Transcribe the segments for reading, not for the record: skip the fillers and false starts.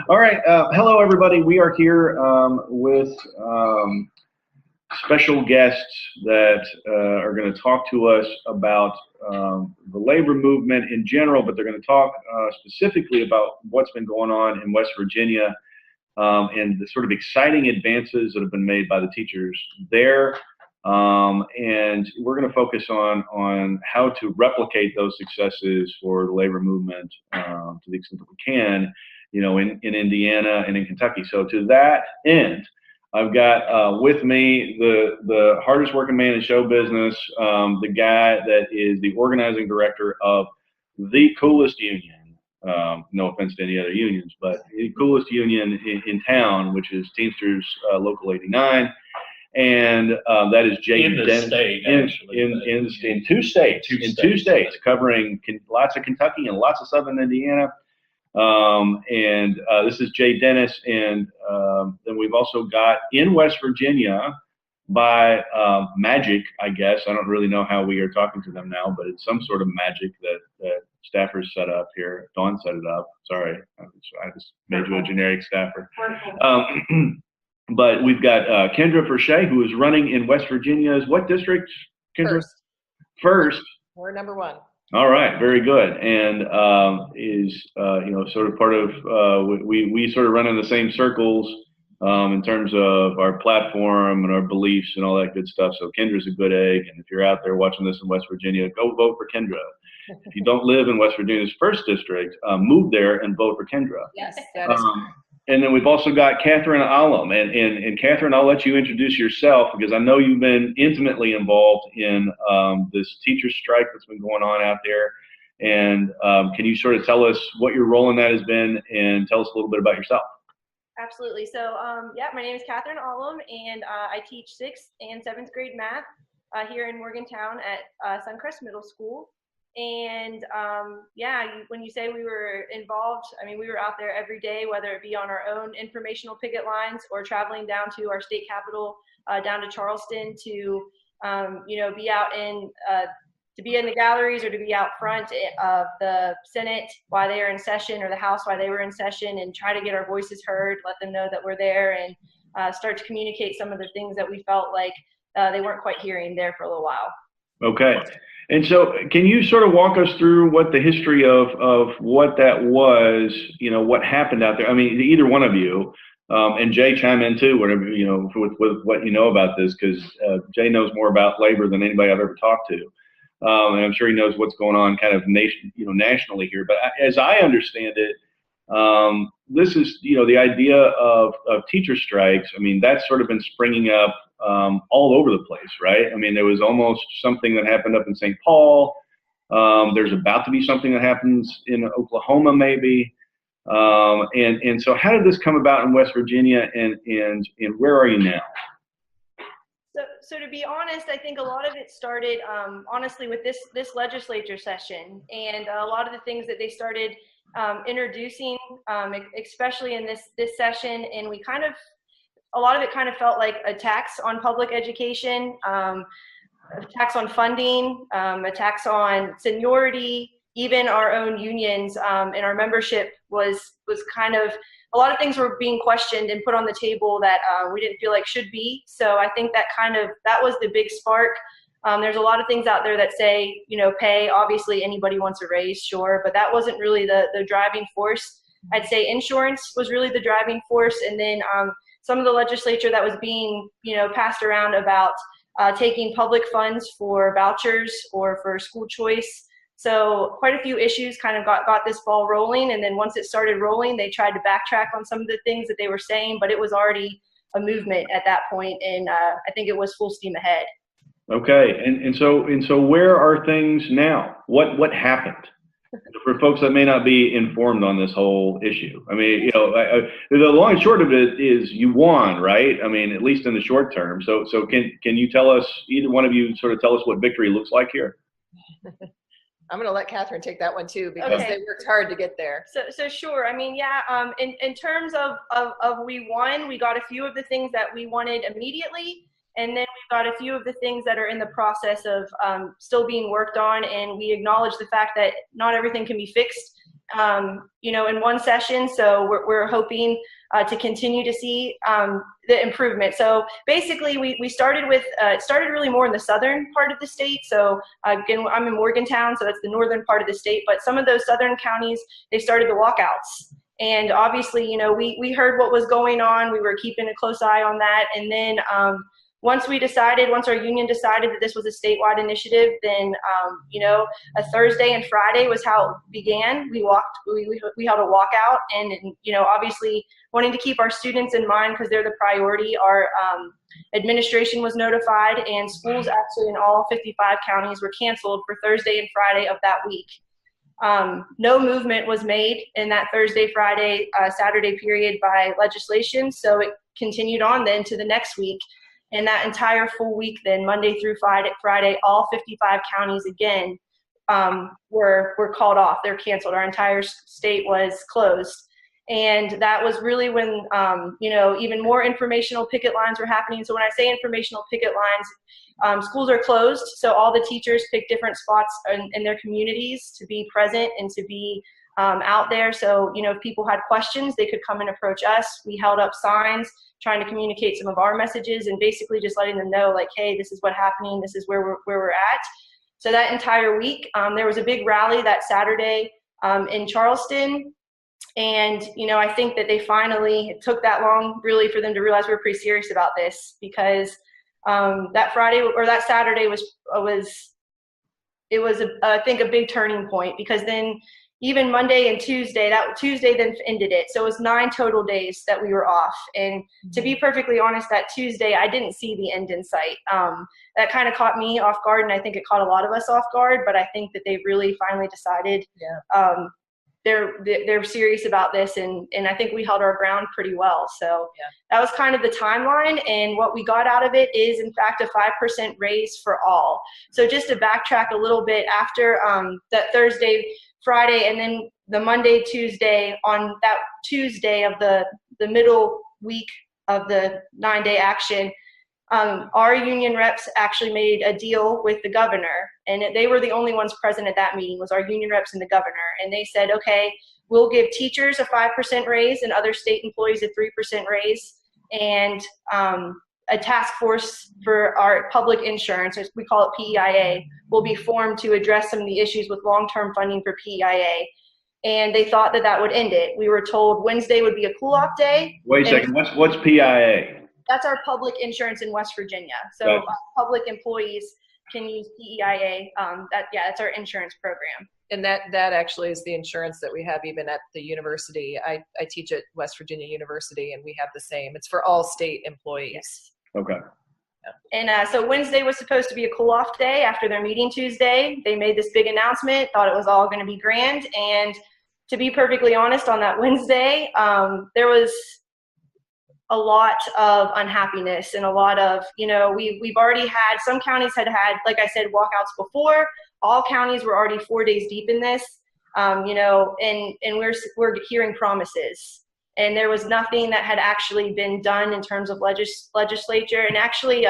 All right. Hello, everybody. We are here with special guests that are going to talk to us about the labor movement in general, but they're going to talk specifically about what's been going on in West Virginia and the sort of exciting advances that have been made by the teachers there. And we're going to focus on how to replicate those successes for the labor movement to the extent that we can, in Indiana and in Kentucky. So to that end, I've got with me the hardest working man in show business, the guy that is the organizing director of the coolest union. No offense to any other unions, but the coolest union in town, which is Teamsters Local 89. And that is Jay in the Dennis, state, actually. in two states, covering lots of Kentucky and lots of Southern Indiana. And this is Jay Dennis, and then we've also got in West Virginia by magic, I guess. I don't really know how we are talking to them now, but it's some sort of magic that staffers set up here. Dawn set it up. Sorry, I just made you a generic staffer. But we've got Kendra Fershee, who is running in West Virginia's what district, Kendra? First. We're number one. All right, very good, and is sort of part of we sort of run in the same circles in terms of our platform and our beliefs and all that good stuff. So Kendra's a good egg, and if you're out there watching this in West Virginia, go vote for Kendra. If you don't live in West Virginia's first district, move there and vote for Kendra. Yes, that is and then we've also got Kathryn Alam. And Kathryn, I'll let you introduce yourself because I know you've been intimately involved in this teacher strike that's been going on out there. And can you sort of tell us what your role in that has been and tell us a little bit about yourself? Absolutely. So, my name is Kathryn Alam, and I teach 6th and 7th grade math here in Morgantown at Suncrest Middle School. And when you say we were involved, I mean, we were out there every day, whether it be on our own informational picket lines or traveling down to our state capitol, down to Charleston to, be out to be in the galleries or to be out front of the Senate while they are in session or the House while they were in session and try to get our voices heard, let them know that we're there and start to communicate some of the things that we felt like they weren't quite hearing there for a little while. Okay. And so can you sort of walk us through what the history of what that was, what happened out there? I mean, either one of you, and Jay chime in too, whatever, with what you know about this, because Jay knows more about labor than anybody I've ever talked to. And I'm sure he knows what's going on kind of nationally here. But as I understand it, this is, the idea of teacher strikes. I mean, that's sort of been springing up all over the place, right? I mean, there was almost something that happened up in St. Paul. There's about to be something that happens in Oklahoma, maybe. And so how did this come about in West Virginia, and where are you now? So to be honest, I think a lot of it started, honestly, with this legislature session, and a lot of the things that they started introducing, especially in this session, and a lot of it kind of felt like a tax on public education, a tax on funding, a tax on seniority, even our own unions, and our membership was kind of, a lot of things were being questioned and put on the table that we didn't feel like should be. So I think that was the big spark. There's a lot of things out there that say, pay, obviously anybody wants a raise, sure, but that wasn't really the driving force. I'd say insurance was really the driving force. And then some of the legislature that was being, passed around about taking public funds for vouchers or for school choice. So quite a few issues kind of got this ball rolling. And then once it started rolling, they tried to backtrack on some of the things that they were saying, but it was already a movement at that point, and I think it was full steam ahead. Okay, and so where are things now? What happened? For folks that may not be informed on this whole issue, I mean, the long and short of it is you won, right? I mean, at least in the short term. So can you tell us, either one of you, sort of tell us what victory looks like here? I'm going to let Kathryn take that one too, because they worked hard to get there. So sure. I mean, yeah, in terms of we won, we got a few of the things that we wanted immediately. And then we've got a few of the things that are in the process of still being worked on. And we acknowledge the fact that not everything can be fixed in one session. So we're hoping to continue to see the improvement. So basically we started with, it started really more in the southern part of the state. So again, I'm in Morgantown, so that's the northern part of the state, but some of those southern counties, they started the walkouts. And obviously, we heard what was going on. We were keeping a close eye on that. And then once our union decided that this was a statewide initiative, then, a Thursday and Friday was how it began. We held a walkout, and, obviously wanting to keep our students in mind because they're the priority. Our administration was notified, and schools actually in all 55 counties were canceled for Thursday and Friday of that week. No movement was made in that Thursday, Friday, Saturday period by legislation. So it continued on then to the next week. And that entire full week, then Monday through Friday, all 55 counties again were called off. They're canceled. Our entire state was closed. And that was really when, even more informational picket lines were happening. So when I say informational picket lines, schools are closed. So all the teachers pick different spots in their communities to be present and to be out there. So, if people had questions, they could come and approach us. We held up signs trying to communicate some of our messages and basically just letting them know, like, hey, this is what's happening. This is where we're at. So that entire week, there was a big rally that Saturday in Charleston. And, I think that it took that long really for them to realize we were pretty serious about this, because that Saturday was I think a big turning point, because then even Monday and Tuesday, that Tuesday then ended it. So it was 9 total days that we were off. And to be perfectly honest, that Tuesday, I didn't see the end in sight. That kind of caught me off guard, and I think it caught a lot of us off guard, but I think that they really finally decided they're serious about this, and I think we held our ground pretty well. So that was kind of the timeline, and what we got out of it is, in fact, a 5% raise for all. So just to backtrack a little bit, after that Thursday, Friday, and then the Monday, Tuesday, on that Tuesday of the middle week of the 9-day action, our union reps actually made a deal with the governor, and they were the only ones present at that meeting, was our union reps and the governor. And they said, okay, we'll give teachers a 5% raise and other state employees a 3% raise, and a task force for our public insurance, as we call it PEIA, will be formed to address some of the issues with long-term funding for PEIA. And they thought that would end it. We were told Wednesday would be a cool-off day. Wait a second, what's PEIA? That's our public insurance in West Virginia. So public employees can use PEIA. That's our insurance program. And that actually is the insurance that we have even at the university. I teach at West Virginia University, and we have the same. It's for all state employees. Yes. Okay. And so Wednesday was supposed to be a cool-off day after their meeting Tuesday. They made this big announcement, thought it was all going to be grand. And to be perfectly honest, on that Wednesday, there was a lot of unhappiness and a lot of, we've already had, some counties had, like I said, walkouts before. All counties were already 4 days deep in this, and we're hearing promises. And there was nothing that had actually been done in terms of legislature. And actually,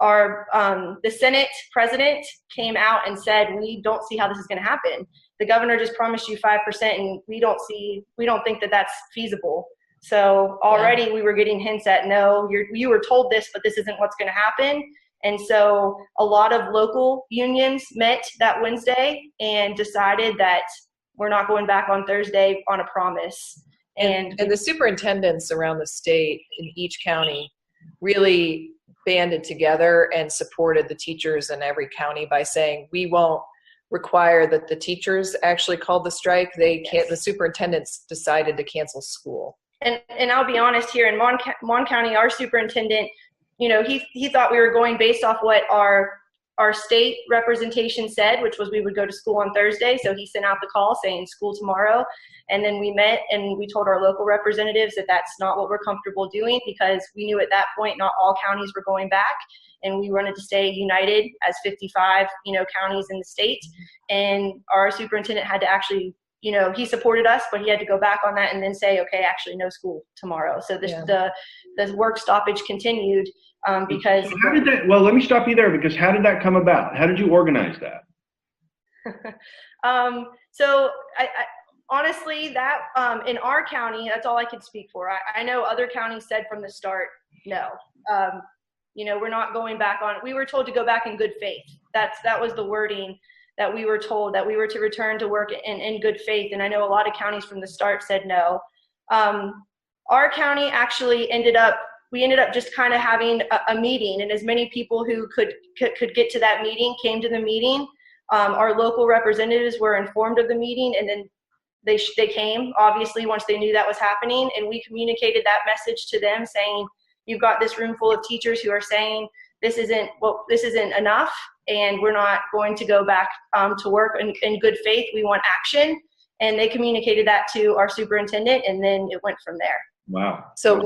the Senate president came out and said, we don't see how this is going to happen. The governor just promised you 5%, and we don't think that that's feasible. So already we were getting hints at, no, you were told this, but this isn't what's going to happen. And so a lot of local unions met that Wednesday and decided that we're not going back on Thursday on a promise. And the superintendents around the state in each county really banded together and supported the teachers in every county by saying, we won't require that the teachers actually called the strike. The superintendents decided to cancel school. And I'll be honest, here in Mon County, our superintendent, he thought we were going based off what our state representation said, which was we would go to school on Thursday. So he sent out the call saying school tomorrow. And then we met and we told our local representatives that that's not what we're comfortable doing, because we knew at that point not all counties were going back, and we wanted to stay united as 55, counties in the state. And our superintendent had to actually, he supported us, but he had to go back on that and then say, okay, actually no school tomorrow. So the work stoppage continued because. So how did that? Well, let me stop you there, because how did that come about? How did you organize that? So honestly, that in our county, that's all I can speak for. I know other counties said from the start, no. We're not going back on. We were told to go back in good faith. That was the wording that we were told, that we were to return to work in good faith. And I know a lot of counties from the start said no. Our county actually ended up just kind of having a meeting, and as many people who could get to that meeting came to the meeting. Our local representatives were informed of the meeting, and then they came, obviously, once they knew that was happening, and we communicated that message to them saying, you've got this room full of teachers who are saying this isn't enough, and we're not going to go back to work in good faith. We want action. And they communicated that to our superintendent, and then it went from there. Wow. So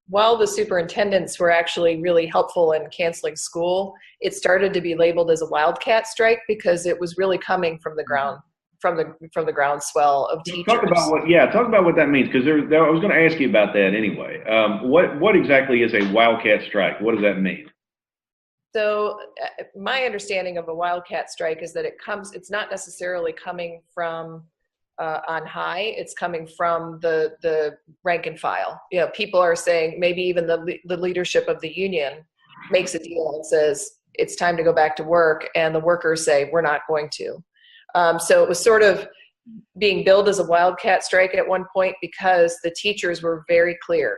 while the superintendents were actually really helpful in canceling school, it started to be labeled as a wildcat strike because it was really coming from the ground, from the groundswell of teachers. Talk about what that means, because I was going to ask you about that anyway. What exactly is a wildcat strike? What does that mean? So my understanding of a wildcat strike is that it's not necessarily coming from on high. It's coming from the rank and file. People are saying, maybe even the leadership of the union makes a deal and says it's time to go back to work, and the workers say we're not going to. So it was sort of being billed as a wildcat strike at one point because the teachers were very clear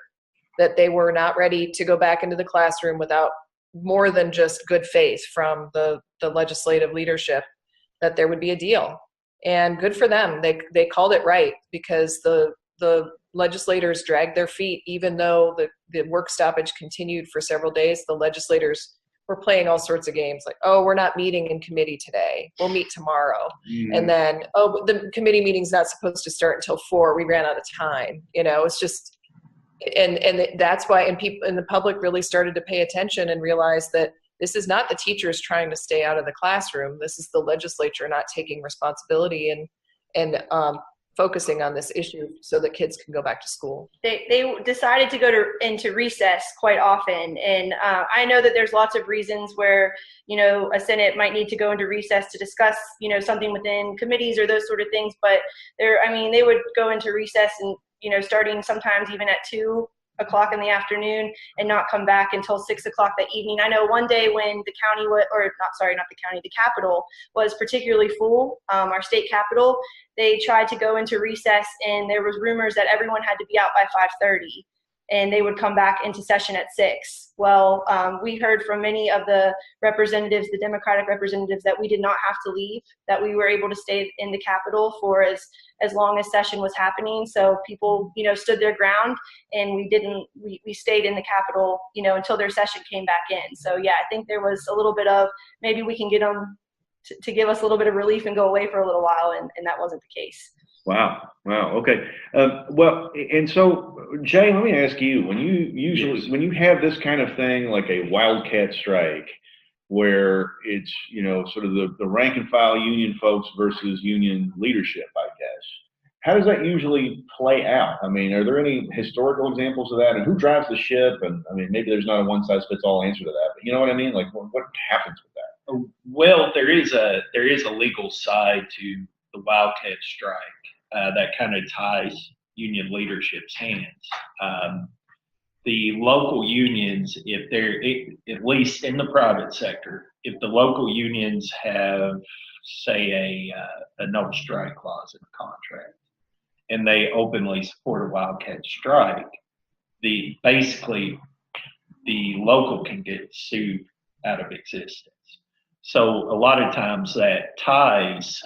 that they were not ready to go back into the classroom without more than just good faith from the legislative leadership that there would be a deal. And good for them. They called it right, because the legislators dragged their feet. Even though the work stoppage continued for several days, the legislators were playing all sorts of games like, oh, we're not meeting in committee today. We'll meet tomorrow. Mm-hmm. And then, oh, the committee meeting's not supposed to start until 4. We ran out of time. It's just, and that's why, and people in the public really started to pay attention and realize that this is not the teachers trying to stay out of the classroom. This is the legislature not taking responsibility and focusing on this issue so that kids can go back to school. They decided to go into recess quite often. And I know that there's lots of reasons where, a Senate might need to go into recess to discuss, something within committees or those sort of things. But they would go into recess and, starting sometimes even at 2 o'clock in the afternoon and not come back until 6 o'clock that evening. I know one day when the county the Capitol was particularly full, our state Capitol, they tried to go into recess, and there was rumors that everyone had to be out by 5:30, and they would come back into session at 6. Well, we heard from many of the representatives, the Democratic representatives, that we did not have to leave, that we were able to stay in the Capitol for as long as session was happening. So people, stood their ground, and we stayed in the Capitol, until their session came back in. So yeah, I think there was a little bit of, maybe we can get them to give us a little bit of relief and go away for a little while, and that wasn't the case. Wow. Okay. Well, and so Jay, let me ask you, when you have this kind of thing like a wildcat strike, where it's, sort of the rank and file union folks versus union leadership, I guess, how does that usually play out? I mean, are there any historical examples of that, and who drives the ship? And I mean, maybe there's not a one size fits all answer to that, but you know what I mean? Like, what happens with that? Well, there is a legal side to the wildcat strike that kind of ties union leadership's hands. The local unions, if they're, at least in the private sector, if the local unions have, say, a no strike clause in the contract, and they openly support a wildcat strike, basically the local can get sued out of existence. So a lot of times that ties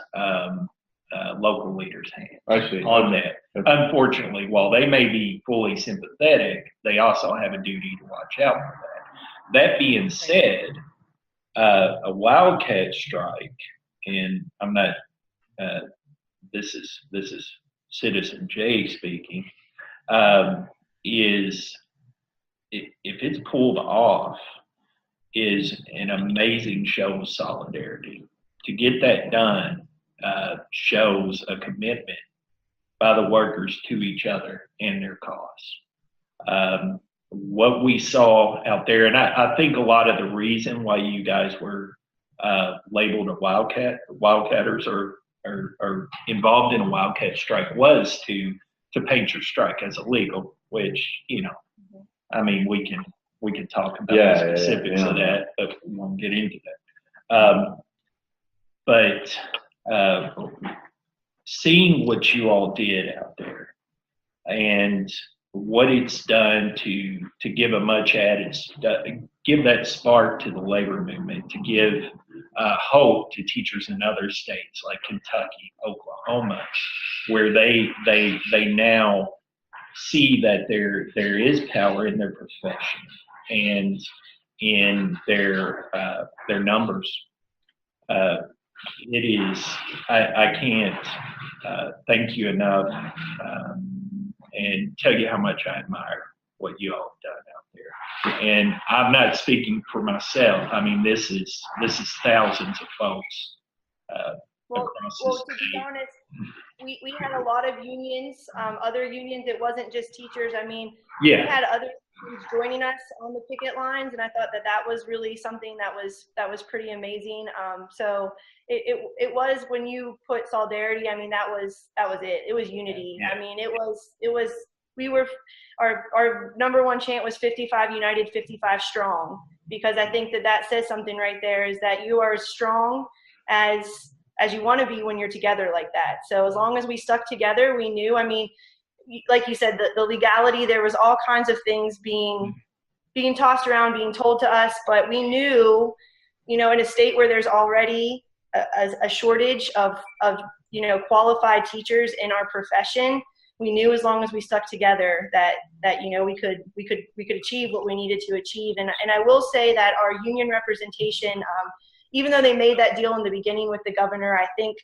local leaders' hands on that. Unfortunately, while they may be fully sympathetic, they also have a duty to watch out for that. That being said, a wildcat strike, and I'm not. This is Citizen Jay speaking. Is if it's pulled off, is an amazing show of solidarity. To get that done shows a commitment by the workers to each other and their cause. What we saw out there, and I think a lot of the reason why you guys were labeled a wildcatters are are involved in a wildcat strike was to paint your strike as illegal, which, I mean, we can talk about the specifics of that, but we won't get into that. But seeing what you all did out there and what it's done to give a much added, give that spark to the labor movement, to give hope to teachers in other states like Kentucky, Oklahoma, where they now see that there is power in their profession and in their numbers. It is, I can't thank you enough and tell you how much I admire what you all have done out there. And I'm not speaking for myself. I mean, this is thousands of folks across the to state. be honest, we had a lot of unions, other unions. It wasn't just teachers. I mean, we had other unions joining us on the picket lines, and I thought that was really something that was pretty amazing. So it was, when you put solidarity, I mean, that was it. It was unity. I mean, it was we were, our number one chant was 55 united, 55 strong, because I think that says something right there, is that you are as strong as you want to be when you're together like that. So as long as we stuck together, we knew, I mean, like you said, the legality, there was all kinds of things being tossed around, being told to us, but we knew, in a state where there's already a shortage of qualified teachers in our profession, we knew as long as we stuck together that we could achieve what we needed to achieve. And I will say that our union representation, even though they made that deal in the beginning with the governor, I think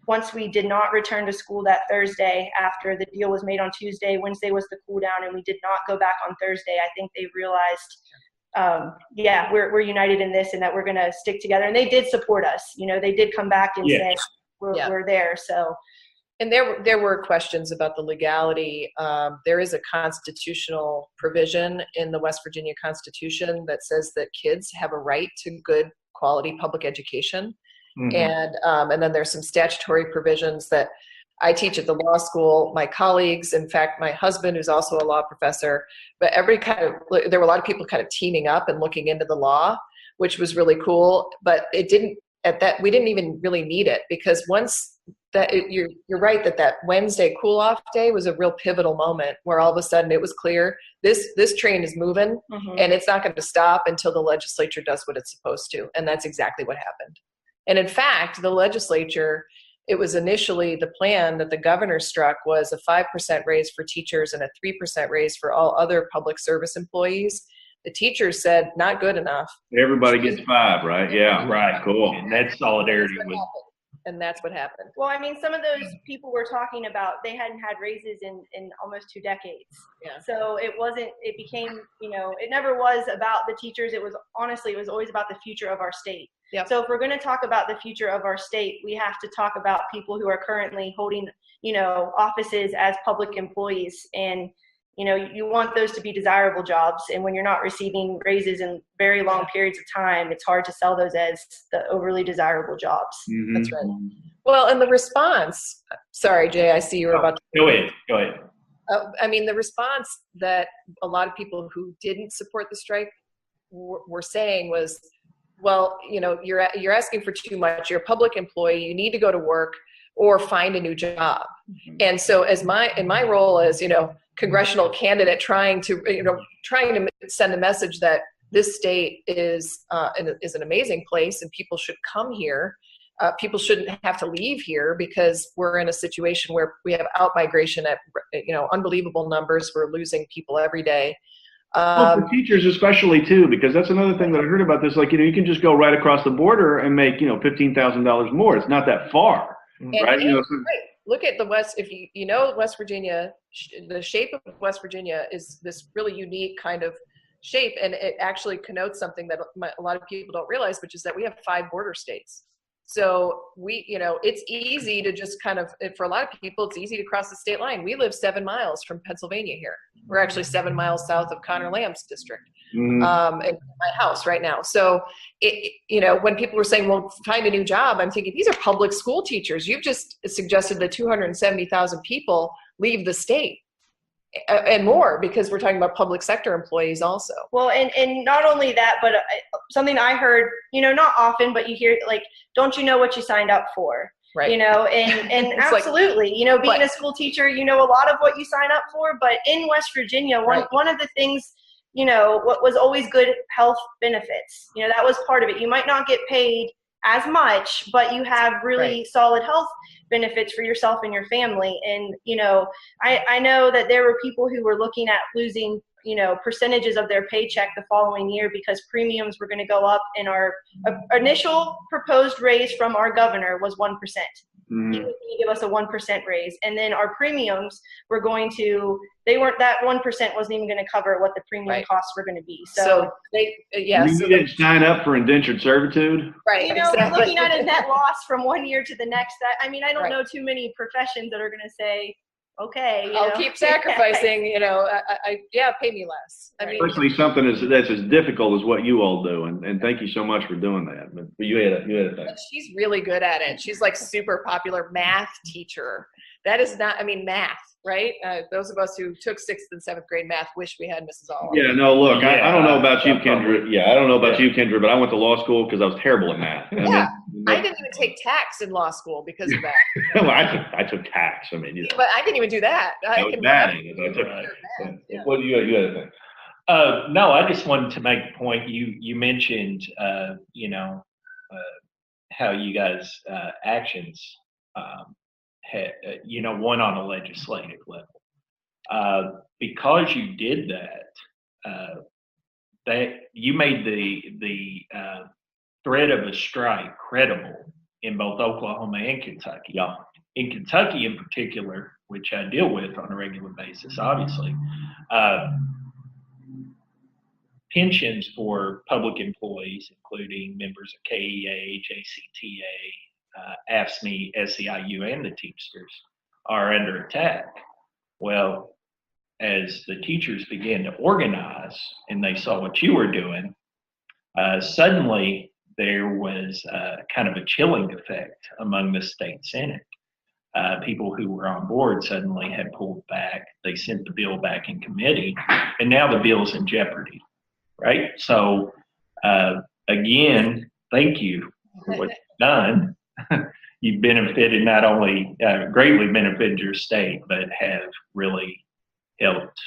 once we did not return to school that Thursday after the deal was made on Tuesday, Wednesday was the cool down, and we did not go back on Thursday, I think they realized, we're united in this and that we're going to stick together. And they did support us. They did come back and say, we're there. So. And there were questions about the legality. There is a constitutional provision in the West Virginia Constitution that says that kids have a right to good quality public education. Mm-hmm. And then there's some statutory provisions that I teach at the law school, my colleagues, in fact, my husband, who's also a law professor, but there were a lot of people kind of teaming up and looking into the law, which was really cool. But we didn't even really need it, because once you're right that Wednesday cool off day was a real pivotal moment where all of a sudden it was clear this train is moving, mm-hmm. and it's not going to stop until the legislature does what it's supposed to. And that's exactly what happened. And in fact, the legislature, it was initially the plan that the governor struck was a 5% raise for teachers and a 3% raise for all other public service employees. The teachers said, not good enough. Everybody gets 5, right? Yeah. Right. Cool. And that solidarity was. And that's what happened. Well, I mean, some of those people we're talking about, they hadn't had raises in almost 2 decades. Yeah. So it became, it never was about the teachers. It was always about the future of our state. Yep. So if we're going to talk about the future of our state, we have to talk about people who are currently holding, offices as public employees. And, you want those to be desirable jobs. And when you're not receiving raises in very long periods of time, it's hard to sell those as the overly desirable jobs. Mm-hmm. That's right. Well, and the response, sorry, Jay, I see you were about to. Go ahead. The response that a lot of people who didn't support the strike were saying was, well, you're asking for too much. You're a public employee. You need to go to work or find a new job. Mm-hmm. And so in my role as, congressional candidate trying to send a message that this state is an amazing place and people should come here. People shouldn't have to leave here because we're in a situation where we have out-migration at, unbelievable numbers. We're losing people every day. Well, for teachers especially too, because that's another thing that I heard about this. Like, you can just go right across the border and make, $15,000 more. It's not that far, right? Right. Look at the West. If West Virginia, the shape of West Virginia is this really unique kind of shape, and it actually connotes something that a lot of people don't realize, which is that we have 5 border states. So it's easy to just kind of, for a lot of people, it's easy to cross the state line. We live 7 miles from Pennsylvania here. We're actually 7 miles south of Connor Lamb's district, in my house right now. So, when people were saying, well, find a new job, I'm thinking, these are public school teachers. You've just suggested that 270,000 people leave the state. And more, because we're talking about public sector employees also. Well, and not only that, but something I heard, not often, but you hear like, don't you know what you signed up for? Right. And absolutely, like, being a school teacher, a lot of what you sign up for. But in West Virginia, one of the things, what was always good, health benefits. That was part of it. You might not get paid as much, but you have really solid health benefits for yourself and your family. And, I know that there were people who were looking at losing, percentages of their paycheck the following year because premiums were going to go up, and our initial proposed raise from our governor was 1%. He was going to give us a 1% raise, and then our premiums were that 1% wasn't even going to cover what the premium costs were going to be. So you didn't sign up for indentured servitude, right? Exactly. Looking at a net loss from one year to the next. I don't know too many professions that are going to say, okay, I'll keep sacrificing. Pay me less. Especially something that's as difficult as what you all do, and thank you so much for doing that. But you had a thing. She's really good at it. She's like super popular math teacher. That is not, math, right? Those of us who took 6th and 7th grade math wish we had Mrs. Alam. Yeah, no, look, I don't know about you, Kendra. Yeah, I don't know about you, Kendra, but I went to law school because I was terrible at math. I didn't even take tax in law school because of that. Well, I took tax. But I didn't even do that. I was bad at it. What do you had a thing? No, I just wanted to make a point. You mentioned, how you guys' actions had, one on a legislative level. Because you did that you made the threat of a strike credible in both Oklahoma and Kentucky. Yeah. In Kentucky in particular, which I deal with on a regular basis, obviously, pensions for public employees, including members of KEA, JCTA, AFSCME, SEIU, and the Teamsters, are under attack. Well, as the teachers began to organize and they saw what you were doing, suddenly there was kind of a chilling effect among the state Senate. People who were on board suddenly had pulled back. They sent the bill back in committee, and now the bill's in jeopardy, right? So, again, thank you for what you've done. You've benefited, not only greatly benefited your state, but have really helped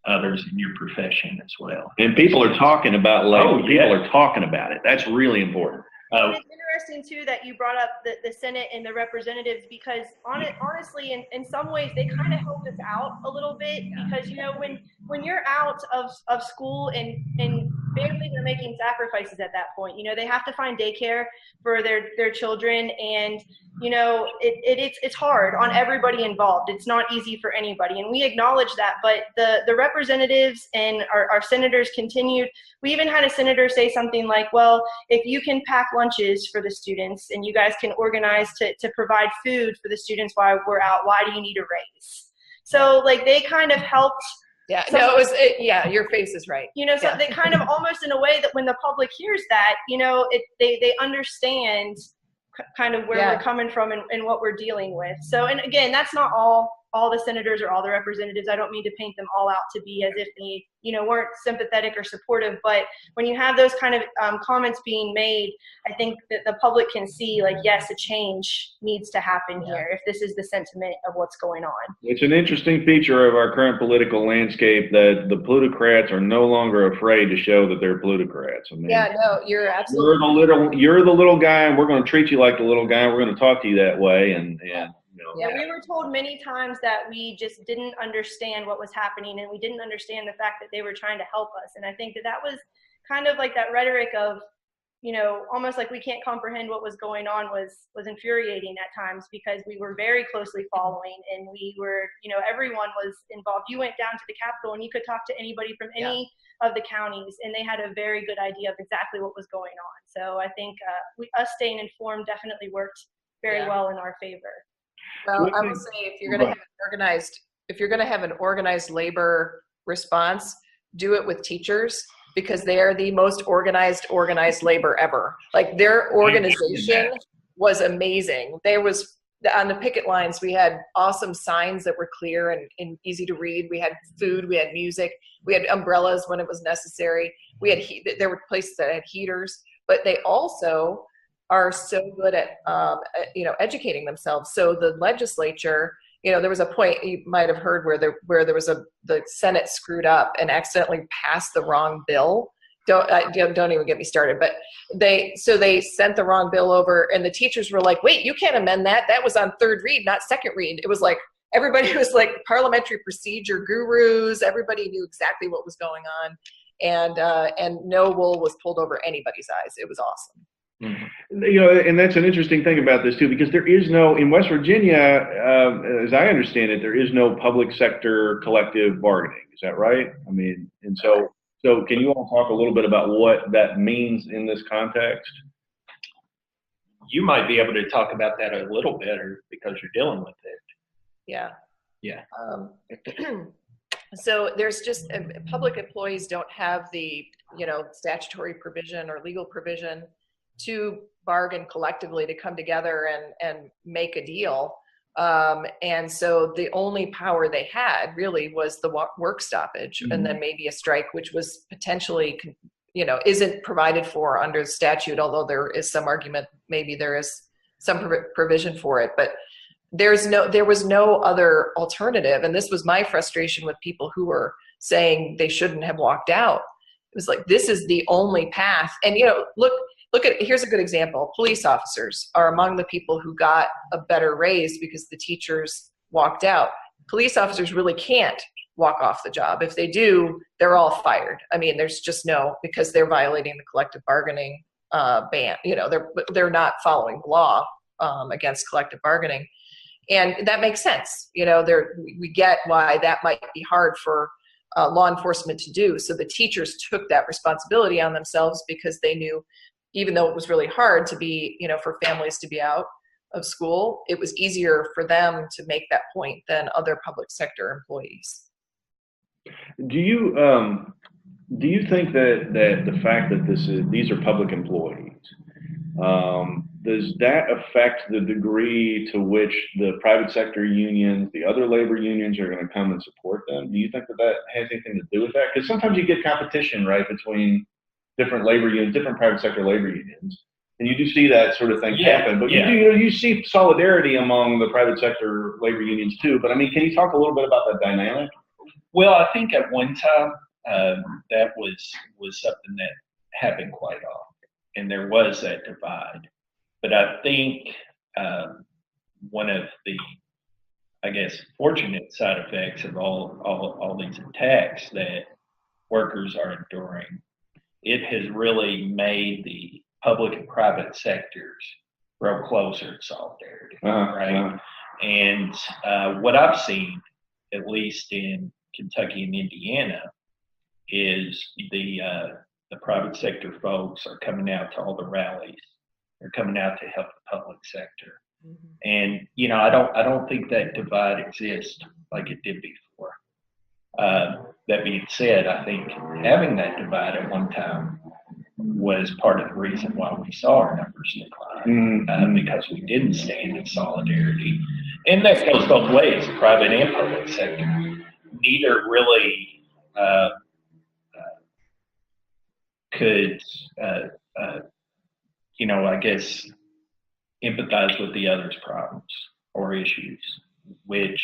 others in your profession as well. And people are talking about labor. People are talking about it. That's really important. It's interesting too that you brought up the Senate and the representatives, because honestly, in some ways, they kind of helped us out a little bit, because when you're out of school and families are making sacrifices at that point, they have to find daycare for their children, and it's hard on everybody involved. It's not easy for anybody, and we acknowledge that. But the representatives and our senators continued. We even had a senator say something like, well, if you can pack lunches for the students and you guys can organize to provide food for the students while we're out, why do you need a raise? So they kind of helped. Yeah, your face is right. So they kind of almost, in a way, that when the public hears that, they understand kind of where we're coming from and what we're dealing with. So, and again, that's not all the senators or all the representatives. I don't mean to paint them all out to be as if they, weren't sympathetic or supportive. But when you have those kind of comments being made, I think that the public can see, yes, a change needs to happen here if this is the sentiment of what's going on. It's an interesting feature of our current political landscape that the plutocrats are no longer afraid to show that they're plutocrats. You're absolutely. You're the little guy, and we're going to treat you like the little guy, and we're going to talk to you that way, and we were told many times that we just didn't understand what was happening, and we didn't understand the fact that they were trying to help us. And I think that was kind of like that rhetoric of, almost like we can't comprehend what was going on was infuriating at times, because we were very closely following, and we were, everyone was involved. You went down to the Capitol and you could talk to anybody from any of the counties, and they had a very good idea of exactly what was going on. So I think us staying informed definitely worked very well in our favor. Well, I will say, if you're going to have an organized labor response, do it with teachers, because they are the most organized labor ever. Like, their organization was amazing. There was, on the picket lines, we had awesome signs that were clear and easy to read. We had food, we had music, we had umbrellas when it was necessary. We had there were places that had heaters, but they also are so good at educating themselves. So the legislature, there was a point you might have heard where there was the Senate screwed up and accidentally passed the wrong bill. Don't even get me started. But they sent the wrong bill over, and the teachers were like, "Wait, you can't amend that. That was on third read, not second read." It was like everybody was like parliamentary procedure gurus. Everybody knew exactly what was going on, and no wool was pulled over anybody's eyes. It was awesome. Mm-hmm. And that's an interesting thing about this too, because there is no, in West Virginia, as I understand it, there is no public sector collective bargaining. Is that right? I mean, and so can you all talk a little bit about what that means in this context? You might be able to talk about that a little better because you're dealing with it. Yeah. Yeah. So there's just public employees don't have the statutory provision or legal provision to bargain collectively, to come together and make a deal. And so the only power they had really was the work stoppage, and then maybe a strike, which was potentially, isn't provided for under the statute, although there is some argument maybe there is some provision for it. But there was no other alternative. And this was my frustration with people who were saying they shouldn't have walked out. It was like, this is the only path. And, here's a good example. Police officers are among the people who got a better raise because the teachers walked out. Police officers really can't walk off the job. If they do, they're all fired. I mean, there's just because they're violating the collective bargaining ban. They're not following the law against collective bargaining. And that makes sense. We get why that might be hard for law enforcement to do. So the teachers took that responsibility on themselves, because they knew, even though it was really hard to be, for families to be out of school, it was easier for them to make that point than other public sector employees. Do you think that the fact that these are public employees, does that affect the degree to which the private sector unions, the other labor unions, are going to come and support them? Do you think that has anything to do with that? Because sometimes you get competition, right, between different labor unions, different private sector labor unions, and you do see that sort of thing happen. But you see solidarity among the private sector labor unions too. But I mean, can you talk a little bit about that dynamic? Well, I think at one time that was something that happened quite often, and there was that divide. But I think one of the, fortunate side effects of all these attacks that workers are enduring, it has really made the public and private sectors grow closer in solidarity, right? And what I've seen, at least in Kentucky and Indiana, is the private sector folks are coming out to all the rallies. They're coming out to help the public sector. And I don't think that divide exists like it did before. That being said, I think having that divide at one time was part of the reason why we saw our numbers decline, because we didn't stand in solidarity. And that goes both ways, private and public sector. Neither really could, empathize with the other's problems or issues, which,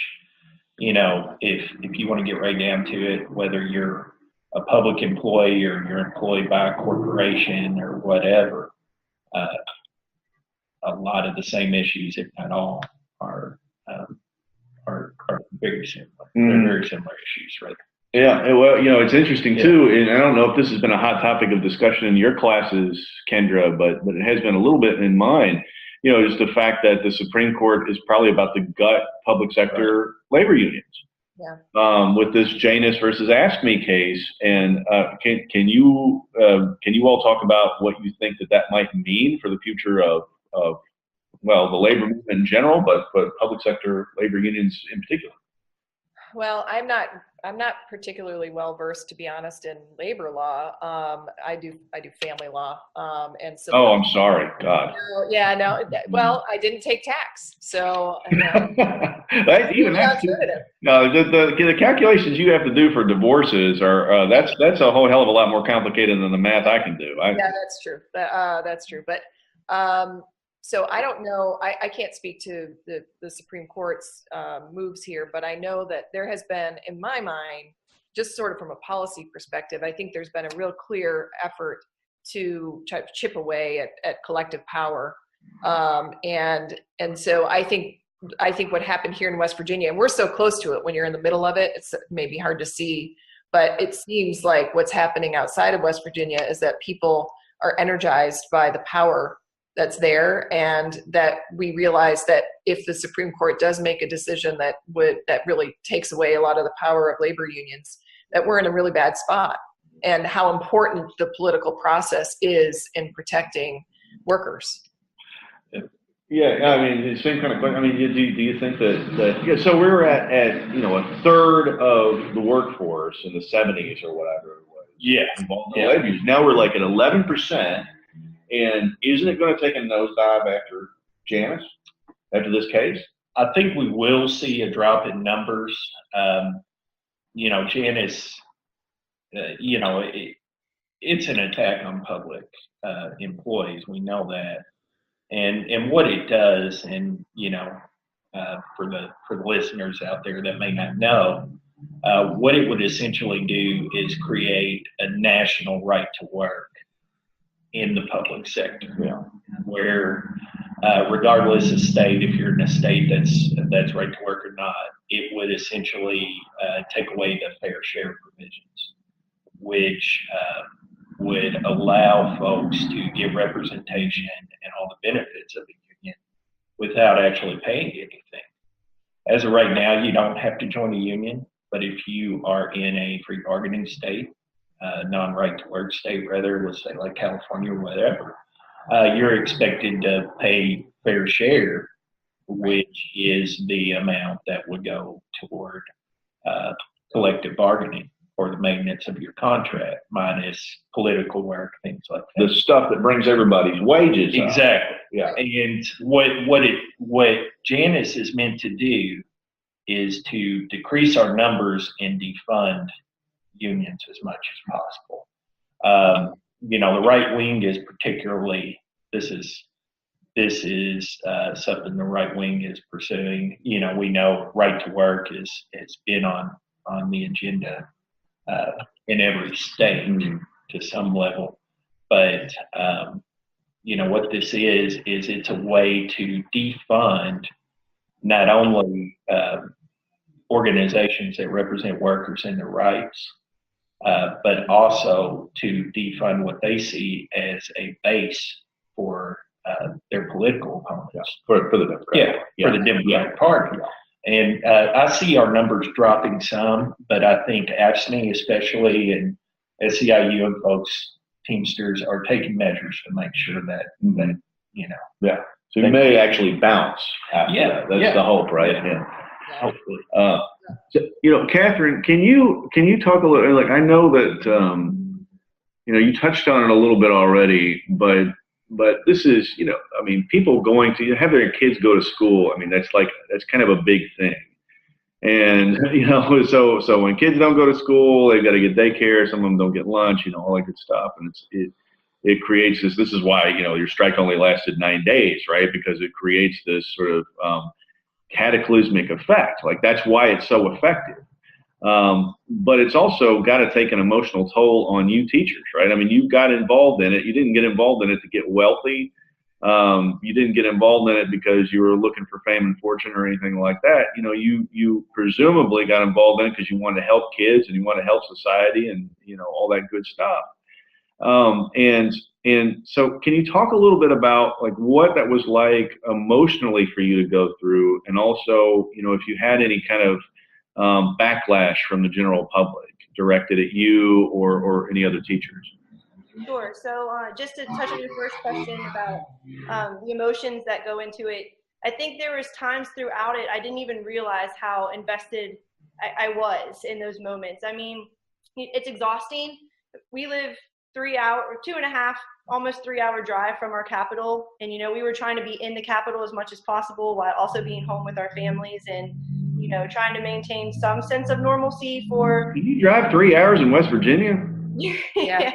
if you want to get right down to it, whether you're a public employee or you're employed by a corporation or whatever, a lot of the same issues, if not all, are very similar. They're very similar issues, right? Yeah, well, it's interesting too, and I don't know if this has been a hot topic of discussion in your classes, Kendra, but it has been a little bit in mine. Just the fact that the Supreme Court is probably about to gut public sector labor unions. Yeah. With this Janus versus Ask Me case, and can you all talk about what you think that might mean for the future of the labor movement in general, but public sector labor unions in particular? Well, I'm not particularly well versed, to be honest, in labor law. I do family law, and so. Oh, I'm sorry, God. Yeah, no. Well, I didn't take tax, so. Even that's no. The calculations you have to do for divorces are that's a whole hell of a lot more complicated than the math I can do. Yeah, that's true. That's true, but. So I don't know, I can't speak to the Supreme Court's moves here, but I know that there has been, in my mind, just sort of from a policy perspective, I think there's been a real clear effort to try to chip away at collective power. And so I think what happened here in West Virginia, and we're so close to it when you're in the middle of it, it's maybe hard to see, but it seems like what's happening outside of West Virginia is that people are energized by the power that's there, and that we realize that if the Supreme Court does make a decision that really takes away a lot of the power of labor unions, that we're in a really bad spot, and how important the political process is in protecting workers. Yeah, I mean, the same kind of question. I mean, do you think that so we were at a third of the workforce in the 70s or whatever it was. Yeah. Involved in labor unions. Now we're like at 11%. And isn't it going to take a nosedive after Janus, after this case? I think we will see a drop in numbers. Janus, it's an attack on public employees. We know that. And what it does, and, for the listeners out there that may not know, what it would essentially do is create a national right to work in the public sector, where regardless of state, if you're in a state that's right to work or not, it would essentially take away the fair share provisions, which would allow folks to get representation and all the benefits of the union without actually paying anything. As of right now, you don't have to join a union, but if you are in a free bargaining state, non-right to work state, rather, let's say like California or whatever, you're expected to pay fair share, which is the amount that would go toward collective bargaining or the maintenance of your contract, minus political work, things like that. The stuff that brings everybody's wages up. Exactly. Yeah. And what Janus is meant to do is to decrease our numbers and defund unions as much as possible. The right wing is particularly, this is something the right wing is pursuing. We know right to work has been on the agenda in every state to some level, but what this is it's a way to defund not only organizations that represent workers and their rights, but also to defund what they see as a base for their political opponents. For the Democratic. For the Democratic Party. And I see our numbers dropping some, but I think AFSCME especially and SEIU and folks, Teamsters, are taking measures to make sure that. Yeah. So you may actually bounce after that. That's the hope, right? Yeah. Hopefully. Kathryn, can you talk a little? Like, I know that you touched on it a little bit already, but this is people going to have their kids go to school. I mean, that's kind of a big thing, and so when kids don't go to school, they've got to get daycare. Some of them don't get lunch, all that good stuff, and it creates this. This is why your strike only lasted 9 days, right? Because it creates this sort of cataclysmic effect. Like, that's why it's so effective. But it's also got to take an emotional toll on you teachers, right? I mean, you got involved in it. You didn't get involved in it to get wealthy. you didn't get involved in it because you were looking for fame and fortune or anything like that. You presumably got involved in it because you wanted to help kids and you wanted to help society and, all that good stuff. And so can you talk a little bit about like what that was like emotionally for you to go through, and also, if you had any kind of backlash from the general public directed at you or any other teachers? Sure. So just to touch on your first question about the emotions that go into it, I think there was times throughout it I didn't even realize how invested I was in those moments. I mean, it's exhausting. We live 3 hour or 2.5, almost 3 hour drive from our capital, and we were trying to be in the capital as much as possible while also being home with our families and trying to maintain some sense of normalcy for. Did you drive 3 hours in West Virginia? Yeah.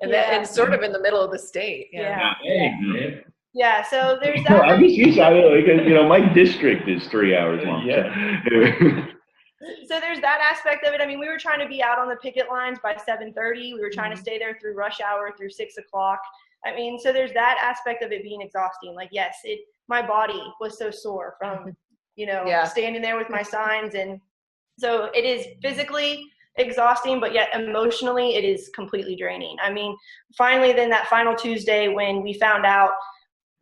And sort of in the middle of the state. Yeah. Yeah. So there's that. I'm just used to because my district is 3 hours long. Yeah. So there's that aspect of it. I mean, we were trying to be out on the picket lines by 7:30. We were trying to stay there through rush hour through 6 o'clock. I mean, so there's that aspect of it being exhausting. Like, yes, my body was so sore from, standing there with my signs. And so it is physically exhausting, but yet emotionally it is completely draining. I mean, finally, then that final Tuesday when we found out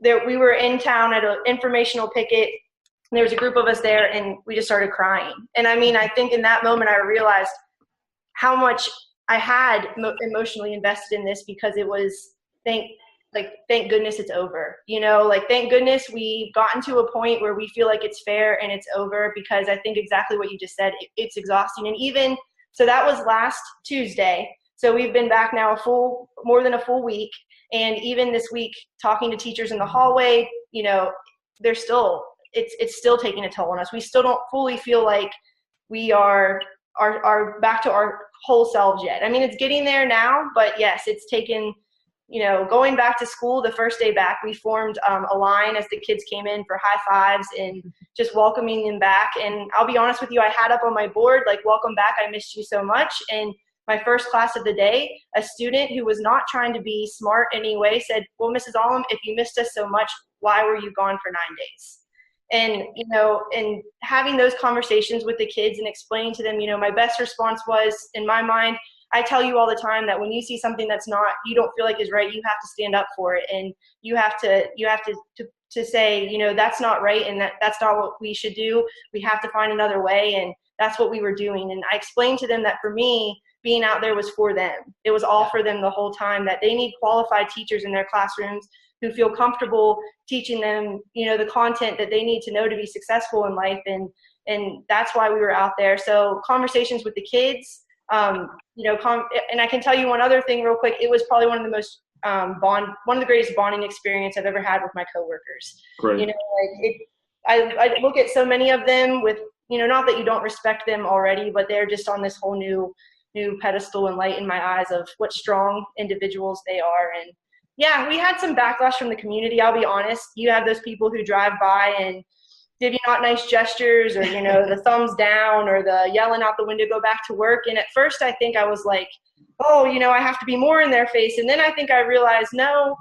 that we were in town at an informational picket, there was a group of us there and we just started crying. And I mean, I think in that moment I realized how much I had emotionally invested in this, because it was thank goodness it's over. Thank goodness we've gotten to a point where we feel like it's fair and it's over, because I think exactly what you just said, it's exhausting. So that was last Tuesday. So we've been back now more than a full week. And even this week, talking to teachers in the hallway, they're still, it's still taking a toll on us. We still don't fully feel like we are back to our whole selves yet. I mean, it's getting there now, but yes, it's taken, going back to school the first day back, we formed a line as the kids came in for high fives and just welcoming them back. And I'll be honest with you, I had up on my board, like, welcome back, I missed you so much. And my first class of the day, a student who was not trying to be smart in any way said, well, Mrs. Alam, if you missed us so much, why were you gone for 9 days? And, and having those conversations with the kids and explaining to them, my best response was, in my mind, I tell you all the time that when you see something that's you don't feel like is right, you have to stand up for it. And you have to say, that's not right. And that's not what we should do. We have to find another way. And that's what we were doing. And I explained to them that for me, being out there was for them. It was all for them the whole time, that they need qualified teachers in their classrooms who feel comfortable teaching them, the content that they need to know to be successful in life. And that's why we were out there. So conversations with the kids, and I can tell you one other thing real quick. It was probably one of the most one of the greatest bonding experience I've ever had with my coworkers. Great. I look at so many of them with, not that you don't respect them already, but they're just on this whole new pedestal and light in my eyes of what strong individuals they are. And yeah, we had some backlash from the community. I'll be honest. You have those people who drive by and give you not nice gestures, or, the thumbs down, or the yelling out the window, go back to work. And at first I think I was like, oh, I have to be more in their face. And then I think I realized, no,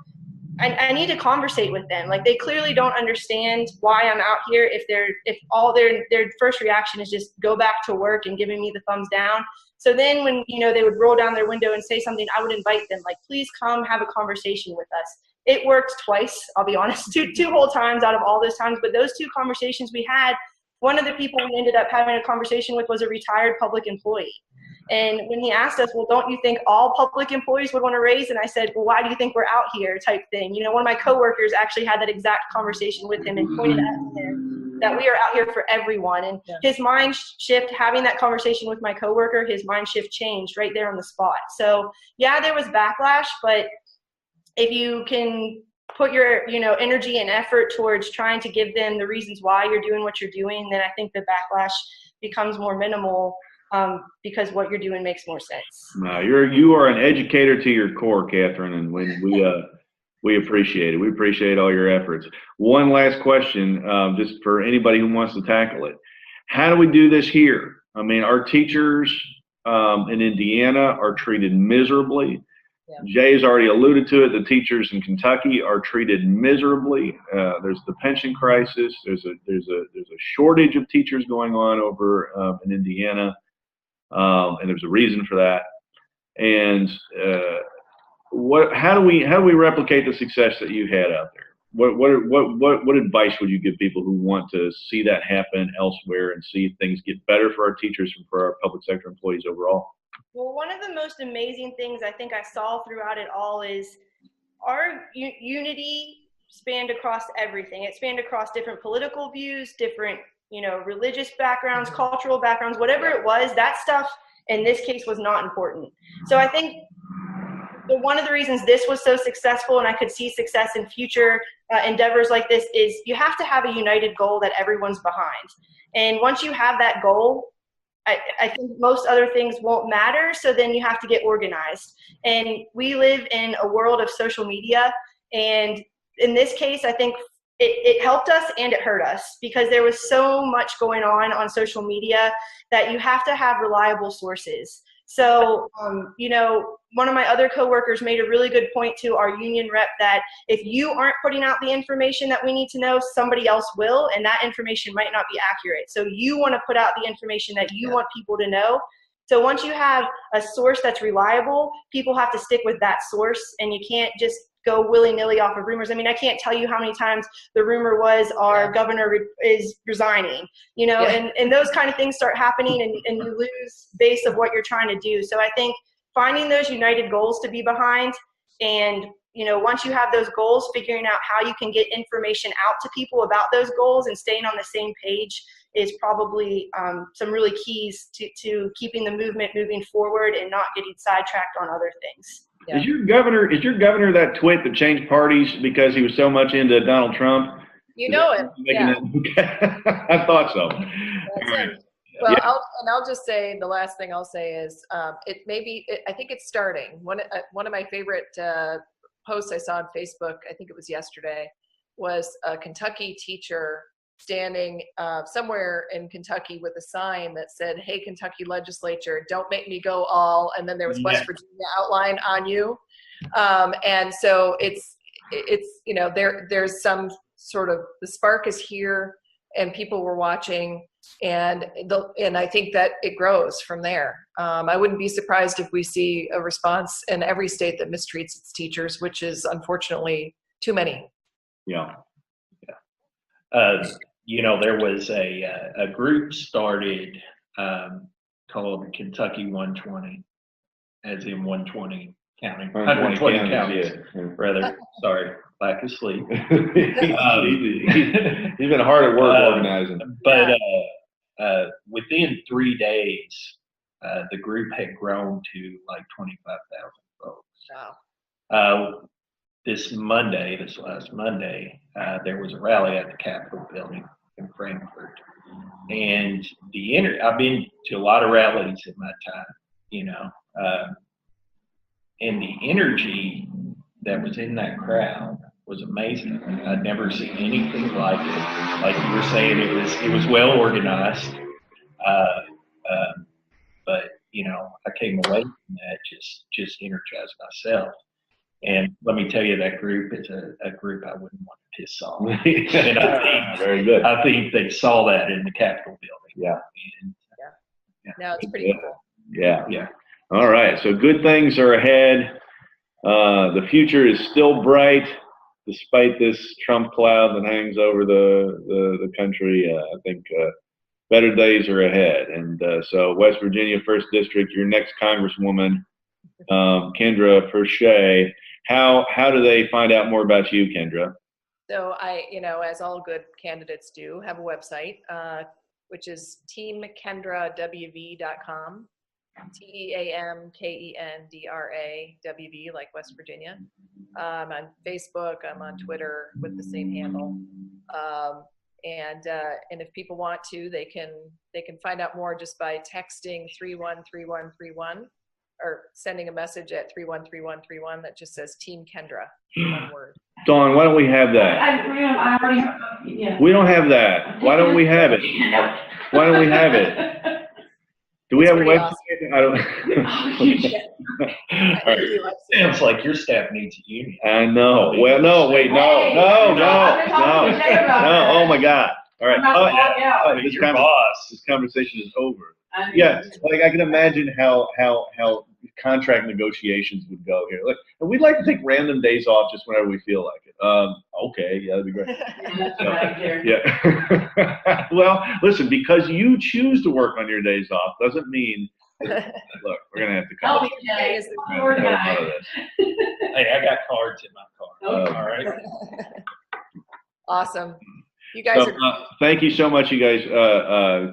I need to conversate with them. Like, they clearly don't understand why I'm out here if all their first reaction is just go back to work and giving me the thumbs down. So then when, they would roll down their window and say something, I would invite them, like, please come have a conversation with us. It worked twice, I'll be honest, two whole times out of all those times. But those two conversations we had, one of the people we ended up having a conversation with was a retired public employee. And when he asked us, well, don't you think all public employees would want to raise? And I said, well, why do you think we're out here, type thing? One of my coworkers actually had that exact conversation with him and pointed out to him that we are out here for everyone. And his mind shift, having that conversation with my coworker, his mind shift changed right there on the spot. So yeah, there was backlash, but if you can put your, energy and effort towards trying to give them the reasons why you're doing what you're doing, then I think the backlash becomes more minimal, because what you're doing makes more sense. No, you are an educator to your core, Kathryn, and we appreciate it. We appreciate all your efforts. One last question, just for anybody who wants to tackle it. How do we do this here? I mean, our teachers in Indiana are treated miserably. Jay's already alluded to it. The teachers in Kentucky are treated miserably. There's the pension crisis. There's a shortage of teachers going on over in Indiana, and there's a reason for that. And how do we replicate the success that you had out there? What advice would you give people who want to see that happen elsewhere and see things get better for our teachers and for our public sector employees overall? Well, one of the most amazing things I think I saw throughout it all is our unity spanned across everything. It spanned across different political views, different, religious backgrounds, cultural backgrounds, whatever it was. That stuff in this case was not important. So I think one of the reasons this was so successful, and I could see success in future endeavors like this, is you have to have a united goal that everyone's behind. And once you have that goal, I think most other things won't matter, so then you have to get organized. And we live in a world of social media, and in this case, I think it helped us and it hurt us, because there was so much going on social media that you have to have reliable sources. So, one of my other coworkers made a really good point to our union rep that if you aren't putting out the information that we need to know, somebody else will, and that information might not be accurate. So you want to put out the information that you want people to know. So once you have a source that's reliable, people have to stick with that source, and you can't just go willy-nilly off of rumors. I mean, I can't tell you how many times the rumor was our governor is resigning, and those kind of things start happening, and you lose base of what you're trying to do. So I think finding those united goals to be behind, and once you have those goals, figuring out how you can get information out to people about those goals and staying on the same page is probably some really keys to keeping the movement moving forward and not getting sidetracked on other things. Yeah. Is your governor that twit that changed parties because he was so much into Donald Trump? It. Yeah. I thought so. That's it. Well, I'll just say the last thing I'll say is I think it's starting. One of my favorite posts I saw on Facebook, I think it was yesterday, was a Kentucky teacher standing somewhere in Kentucky with a sign that said, "Hey, Kentucky legislature, don't make me go all," and then there was West Virginia outline on you. And so it's there's some sort of, the spark is here and people were watching, and I think that it grows from there. I wouldn't be surprised if we see a response in every state that mistreats its teachers, which is unfortunately too many. Yeah. There was a group started called Kentucky 120, as in 120 county, 120 counties, rather. Sorry, lack of sleep. He's been hard at work organizing. But within 3 days, the group had grown to like 25,000 folks. Wow. This last Monday, there was a rally at the Capitol building in Frankfurt, and I've been to a lot of rallies in my time, and the energy that was in that crowd was amazing. I'd never seen anything like it. Like you were saying, it was well organized, but I came away from that just energized myself. And let me tell you, that group is a group I wouldn't want to piss off. And very good. I think they saw that in the Capitol building. Yeah. No, it's pretty cool. Yeah. All right. So good things are ahead. The future is still bright, despite this Trump cloud that hangs over the country. I think better days are ahead. And so West Virginia 1st District, your next Congresswoman, Kendra Fershee. How do they find out more about you, Kendra? So I, as all good candidates do, have a website, which is teamkendrawv.com, TeamKendraWV, like West Virginia. I'm on Facebook, I'm on Twitter with the same handle. And if people want to, they can find out more just by texting 313131. Or sending a message at 313131 that just says Team Kendra, one word. Dawn, why don't we have that? I already have. Yeah. We don't have that. Why don't we have it? Why don't we have it? Do we have a website? Awesome. I don't. I All right. do. I've seen Sounds like your staff needs a union. I know. Well, no, wait, no. Oh my God. All right. Oh, yeah. This conversation is over. Yeah, like I can imagine how contract negotiations would go here. Like, and we'd like to take random days off just whenever we feel like it. Okay, yeah, that'd be great. Yeah. Well, listen, because you choose to work on your days off doesn't mean. Look, we're gonna have to come. Hey, I got cards in my car. All right. Awesome. You guys are. Thank you so much, you guys.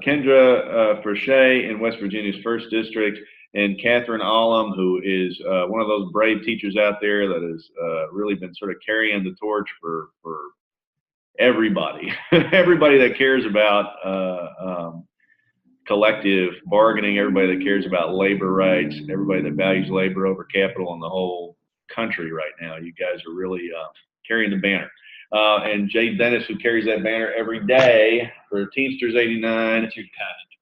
Kendra Fershee in West Virginia's 1st District, and Kathryn Alam, who is one of those brave teachers out there that has really been sort of carrying the torch for everybody, everybody that cares about collective bargaining, everybody that cares about labor rights, everybody that values labor over capital in the whole country right now. You guys are really carrying the banner. And Jay Dennis, who carries that banner every day for Teamsters 89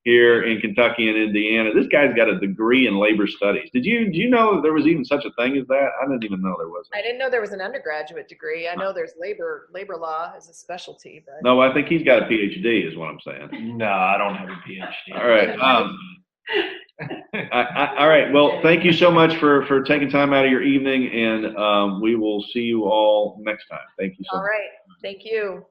here in Kentucky and Indiana. This guy's got a degree in labor studies. Do you know there was even such a thing as that? I didn't even know there was. I didn't know there was an undergraduate degree. I know there's labor law as a specialty, but no, I think he's got a PhD, is what I'm saying. No, I don't have a PhD. All right. All right. Well, thank you so much for taking time out of your evening, and we will see you all next time. Thank you so much. All right. Thank you.